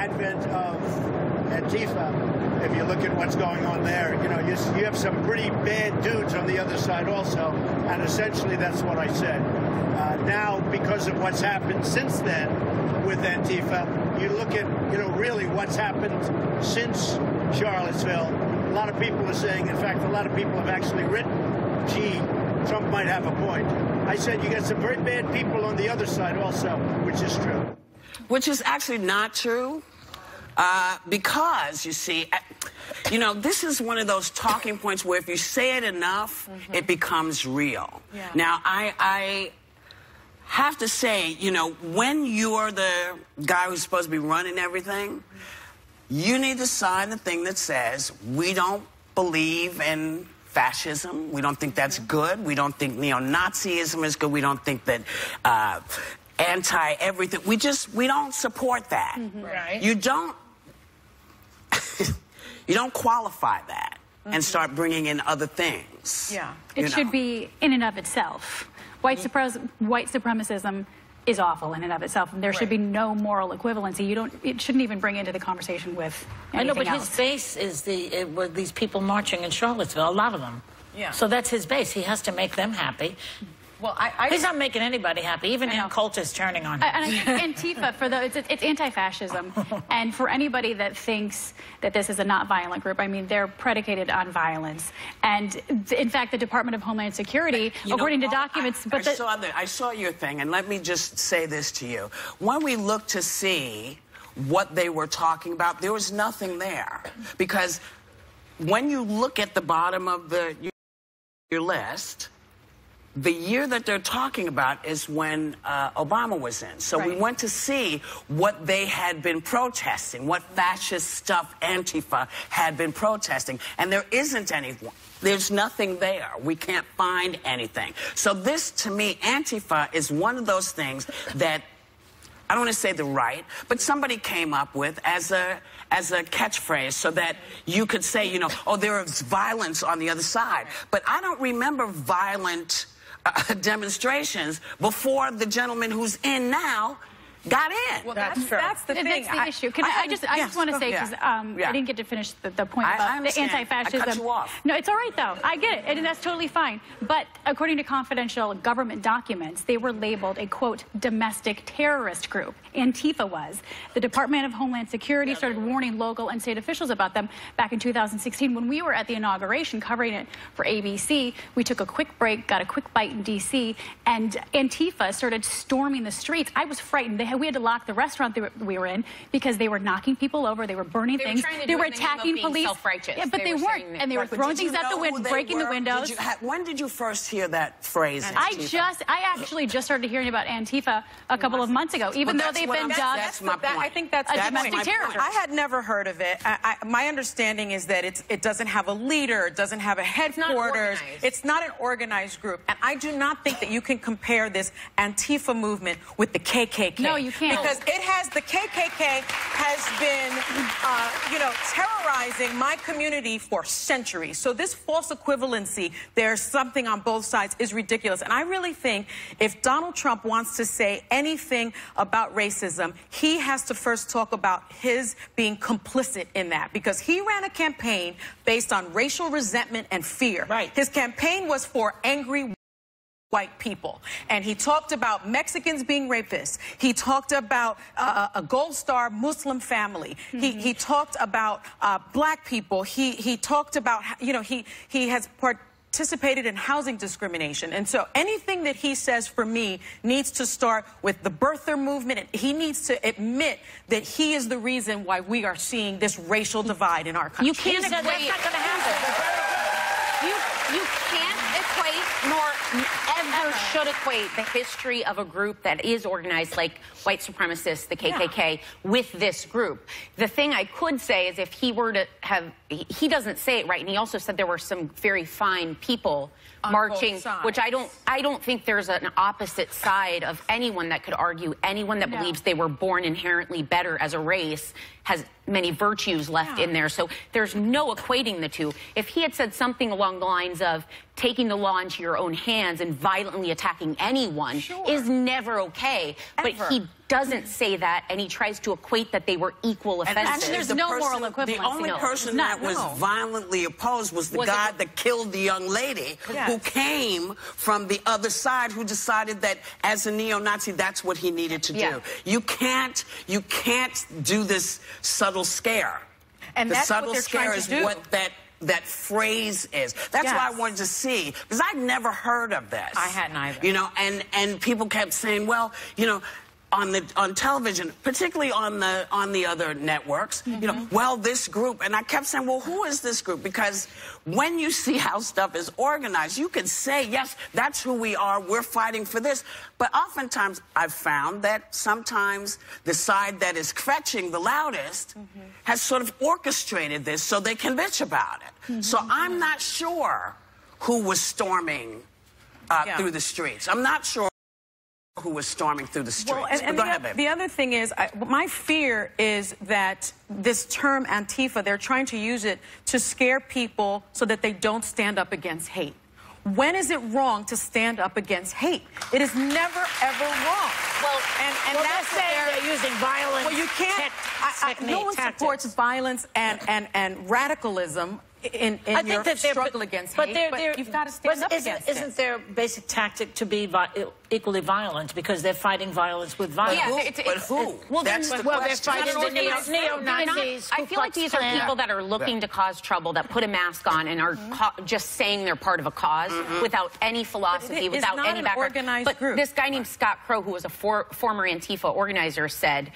advent of Antifa, if you look at what's going on there, you know, you have some pretty bad dudes on the other side also, and essentially that's what I said. Now, because of what's happened since then with Antifa, you look at, you know, really what's happened since Charlottesville. A lot of people are saying, in fact, a lot of people have actually written, gee, Trump might have a point. I said you got some very bad people on the other side also, which is true. Which is actually not true, because, you see, you know, this is one of those talking points where if you say it enough, it becomes real. Yeah. Now, I have to say, you know, when you're the guy who's supposed to be running everything, you need to sign the thing that says, we don't believe in fascism. We don't think that's good. We don't think neo-Nazism is good. We don't think that anti-everything. We don't support that. Right. You don't qualify that and start bringing in other things. Yeah. It should be in and of itself. White supremacism is awful in and of itself, and there should be no moral equivalency. It shouldn't even bring into the conversation with anything I know, but else. his base is were these people marching in Charlottesville, a lot of them. Yeah. So that's his base. He has to make them happy. Well, he's not making anybody happy. Even in cult is turning on him. And I think Antifa, it's anti-fascism. And for anybody that thinks that this is a not violent group, I mean, they're predicated on violence. And in fact, the Department of Homeland Security, according to documents... I saw your thing, and let me just say this to you. When we looked to see what they were talking about, there was nothing there. Because when you look at the bottom of your list... The year that they're talking about is when Obama was in. So we went to see what they had been protesting, what fascist stuff Antifa had been protesting. And there isn't anyone. There's nothing there. We can't find anything. So this, to me, Antifa is one of those things that, I don't want to say the right, but somebody came up with as a catchphrase so that you could say, you know, oh, there is violence on the other side. But I don't remember violent demonstrations before the gentleman who's in now got in. Well, that's the thing. That's the issue. I just want to say, because I didn't get to finish the point about the anti-fascism. I cut you off. No, it's all right, though. I get it, and that's totally fine. But according to confidential government documents, they were labeled a, quote, domestic terrorist group. Antifa was. The Department of Homeland Security started warning local and state officials about them back in 2016. When we were at the inauguration covering it for ABC, we took a quick break, got a quick bite in D.C., and Antifa started storming the streets. I was frightened. We had to lock the restaurant that we were in because they were knocking people over, they were burning things, they were attacking police. Yeah, but they weren't, and they were throwing things out the window, breaking the windows. When did you first hear that phrase? I actually just started hearing about Antifa a couple of months ago, even though they've been dubbed. I think that's a domestic terror. I had never heard of it. My understanding is that it doesn't have a leader, it doesn't have a headquarters. It's not an organized group, and I do not think that you can compare this Antifa movement with the KKK. No, you can't. Because the KKK has been, you know, terrorizing my community for centuries. So this false equivalency, there's something on both sides, is ridiculous. And I really think if Donald Trump wants to say anything about racism, he has to first talk about his being complicit in that, because he ran a campaign based on racial resentment and fear. Right. His campaign was for angry white people. And he talked about Mexicans being rapists. He talked about a Gold Star Muslim family. He talked about black people. He talked about, you know, he has participated in housing discrimination. And so anything that he says, for me, needs to start with the birther movement. And he needs to admit that he is the reason why we are seeing this racial divide in our country. You can't equate. That's not going to happen. You can't equate, nor ever should equate the history of a group that is organized like white supremacists, the KKK, with this group. The thing I could say is if he were to have, he doesn't say it right, and he also said there were some very fine people marching, which I don't think there's an opposite side of anyone that could argue. Anyone that believes they were born inherently better as a race has many virtues left in there. So there's no equating the two. If he had said something along the lines of taking the law into your own hands and violently attacking anyone is never okay. But doesn't say that, and he tries to equate that they were equal offenses. there's no moral equivalency. The only person that was violently opposed was the guy that killed the young lady who came from the other side, who decided that as a neo-Nazi, that's what he needed to do. You can't do this subtle scare. And the that's subtle what they're scare trying to do. is what that phrase is. That's what I wanted to see, because I'd never heard of this. I hadn't either. You know, and people kept saying, well, you know, on television, particularly on the other networks, you know, well, this group, and I kept saying, well, who is this group? Because when you see how stuff is organized, you can say, yes, that's who we are, we're fighting for this. But oftentimes, I've found that sometimes the side that is fetching the loudest has sort of orchestrated this so they can bitch about it. So I'm not sure who was storming through the streets. I'm not sure who was storming through the streets. Well, and go ahead, baby. The other thing is, my fear is that this term Antifa, they're trying to use it to scare people so that they don't stand up against hate. When is it wrong to stand up against hate? It is never, ever wrong. Well, and that's what they're using violence. Well, you can't. No one supports violence and radicalism in your struggle against hate, but you've got to stand up against it. Isn't their basic tactic to be equally violent, because they're fighting violence with violence? Yeah, but who? Well, they're fighting the neo-Nazis. I feel like these are people that are looking to cause trouble, that put a mask on and are just saying they're part of a cause without any philosophy, without any background. But this guy named Scott Crow, who was a former Antifa organizer, said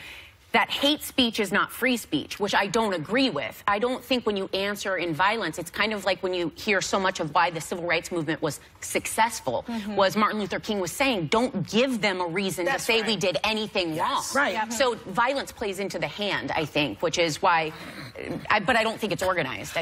that hate speech is not free speech, which I don't agree with. I don't think when you answer in violence, it's kind of like when you hear so much of why the civil rights movement was successful, was Martin Luther King was saying, don't give them a reason to say we did anything wrong. Right. So violence plays into the hand, I think, which is why, but I don't think it's organized.